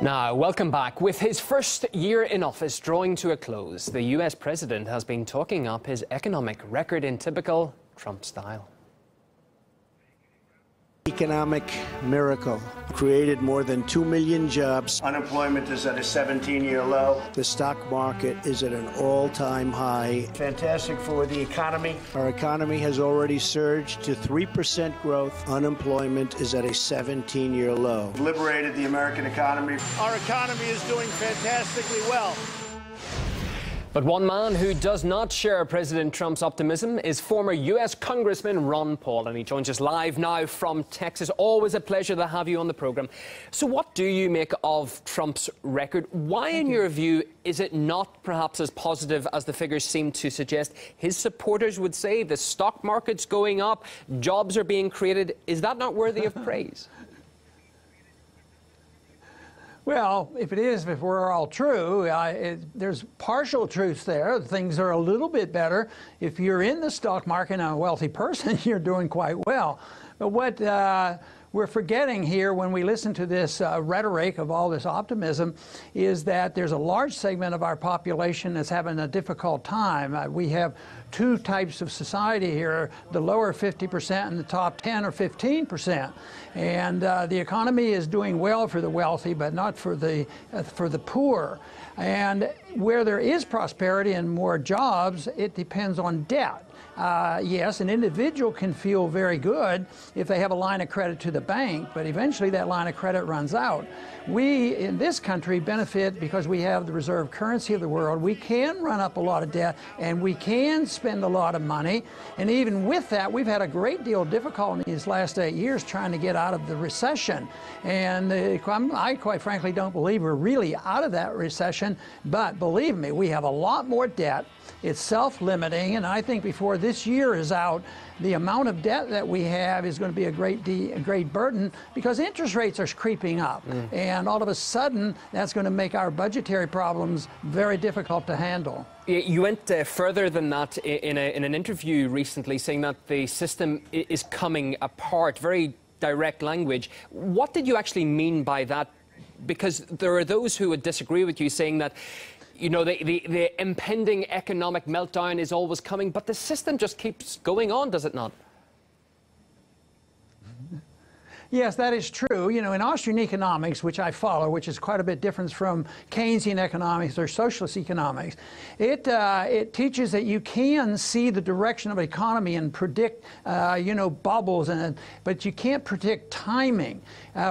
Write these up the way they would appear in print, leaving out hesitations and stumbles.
Now, welcome back. With his first year in office drawing to a close, the US president has been talking up his economic record in typical Trump style. Economic miracle. Created more than 2 million jobs. Unemployment is at a 17-year low. The stock market is at an all-time high. Fantastic for the economy. Our economy has already surged to 3% growth. Unemployment is at a 17-year low. Liberated the American economy. Our economy is doing fantastically well. But one man who does not share President Trump's optimism is former U.S. Congressman Ron Paul, and he joins us live now from Texas. Always a pleasure to have you on the programme. So what do you make of Trump's record? Why, in your view, is it not perhaps as positive as the figures seem to suggest? His supporters would say the stock market's going up, jobs are being created. Is that not worthy of praise? Well, if we're all true, there's partial truth there. Things are a little bit better. If you're in the stock market and a wealthy person, you're doing quite well. But what we're forgetting here when we listen to this rhetoric of all this optimism is that there's a large segment of our population that's having a difficult time. We have two types of society here, the lower 50% and the top 10 or 15%. And the economy is doing well for the wealthy, but not for the poor. And where there is prosperity and more jobs, it depends on debt. Yes, an individual can feel very good if they have a line of credit to the bank, but eventually that line of credit runs out. We, in this country, benefit because we have the reserve currency of the world. We can run up a lot of debt, and we can spend a lot of money. And even with that, we've had a great deal of difficulty in these last 8 years trying to get out of the recession. And I quite frankly don't believe we're really out of that recession, but believe me, we have a lot more debt. It's self-limiting, and I think before this year is out, the amount of debt that we have is going to be a great burden because interest rates are creeping up. And all of a sudden, that's going to make our budgetary problems very difficult to handle. You went further than that in an interview recently, saying that the system is coming apart, very direct language. What did you actually mean by that? Because there are those who would disagree with you, saying that the impending economic meltdown is always coming, but the system just keeps going on, does it not? Yes, that is true. You know, in Austrian economics, which I follow, which is quite a bit different from Keynesian economics or socialist economics, it teaches that you can see the direction of an economy and predict, bubbles, but you can't predict timing.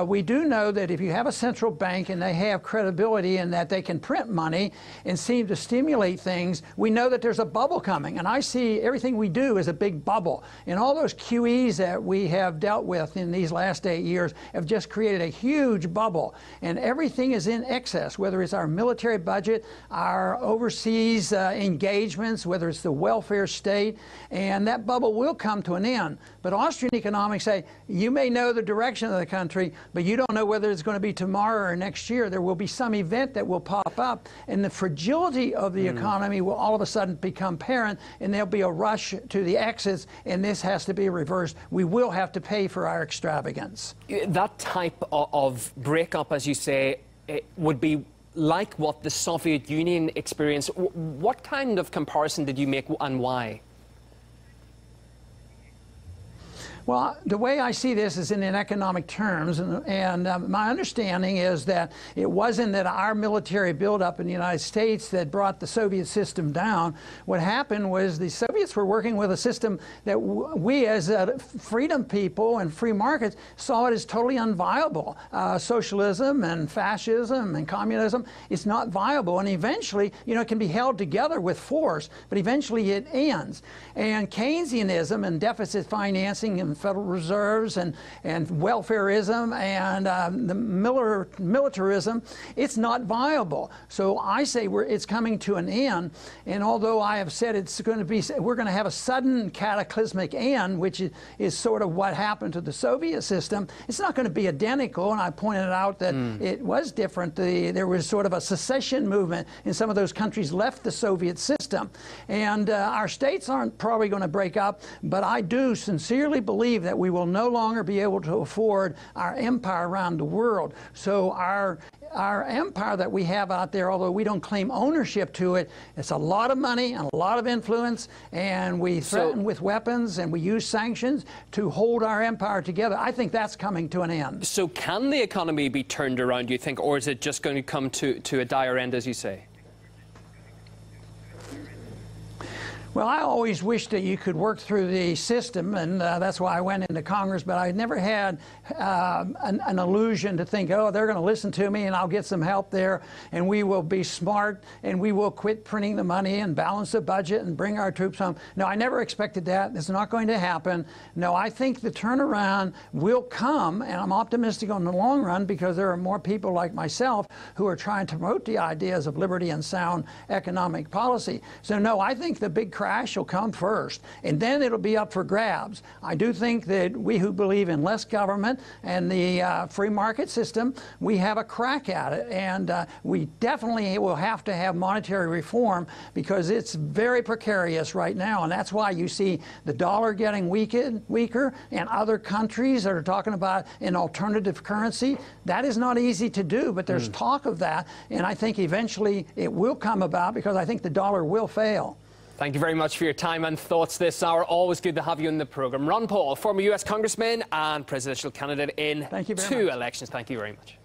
We do know that if you have a central bank and they have credibility and that they can print money and seem to stimulate things, we know that there's a bubble coming. And I see everything we do as a big bubble. And all those QEs that we have dealt with in these last 8 years have just created a huge bubble, and everything is in excess, whether it's our military budget, our overseas engagements, whether it's the welfare state, and that bubble will come to an end. But Austrian economics say you may know the direction of the country, but you don't know whether it's going to be tomorrow or next year. There will be some event that will pop up, and the fragility of the economy will all of a sudden become apparent, and there'll be a rush to the exits, and this has to be reversed. We will have to pay for our extravagance. That type of breakup, as you say, would be like what the Soviet Union experienced. What kind of comparison did you make and why? Well, the way I see this is in economic terms, and my understanding is that it wasn't that our military buildup in the United States that brought the Soviet system down. What happened was the Soviets were working with a system that we as freedom people and free markets saw it as totally unviable. Socialism and fascism and communism, it's not viable, and eventually, it can be held together with force, but eventually it ends. And Keynesianism and deficit financing and Federal Reserves and welfareism and the militarism, it's not viable. So I say it's coming to an end. And although I have said we're going to have a sudden cataclysmic end, which is sort of what happened to the Soviet system, it's not going to be identical. And I pointed out that it was different. There was sort of a secession movement, and some of those countries left the Soviet system. And our states aren't probably going to break up, but I do sincerely believe that we will no longer be able to afford our empire around the world. So our our empire that we have out there, although we don't claim ownership to it, it's a lot of money and a lot of influence, and we threaten with weapons and we use sanctions to hold our empire together. I think that's coming to an end. So can the economy be turned around, do you think, or is it just going to come to a dire end, as you say? Well, I always wished that you could work through the system, and that's why I went into Congress, but I never had an illusion to think, oh, they're going to listen to me and I'll get some help there, and we will be smart, and we will quit printing the money and balance the budget and bring our troops home. No, I never expected that. It's not going to happen. No, I think the turnaround will come, and I'm optimistic on the long run because there are more people like myself who are trying to promote the ideas of liberty and sound economic policy. So, no, I think the big crash will come first, and then it'll be up for grabs. I do think that we who believe in less government and the free market system, we have a crack at it, and we definitely will have to have monetary reform because it's very precarious right now, and that's why you see the dollar getting weaker, and other countries that are talking about an alternative currency. That is not easy to do, but there's talk of that, and I think eventually it will come about because I think the dollar will fail. Thank you very much for your time and thoughts this hour. Always good to have you in the programme. Ron Paul, former US Congressman and presidential candidate in 2 elections. Thank you very much.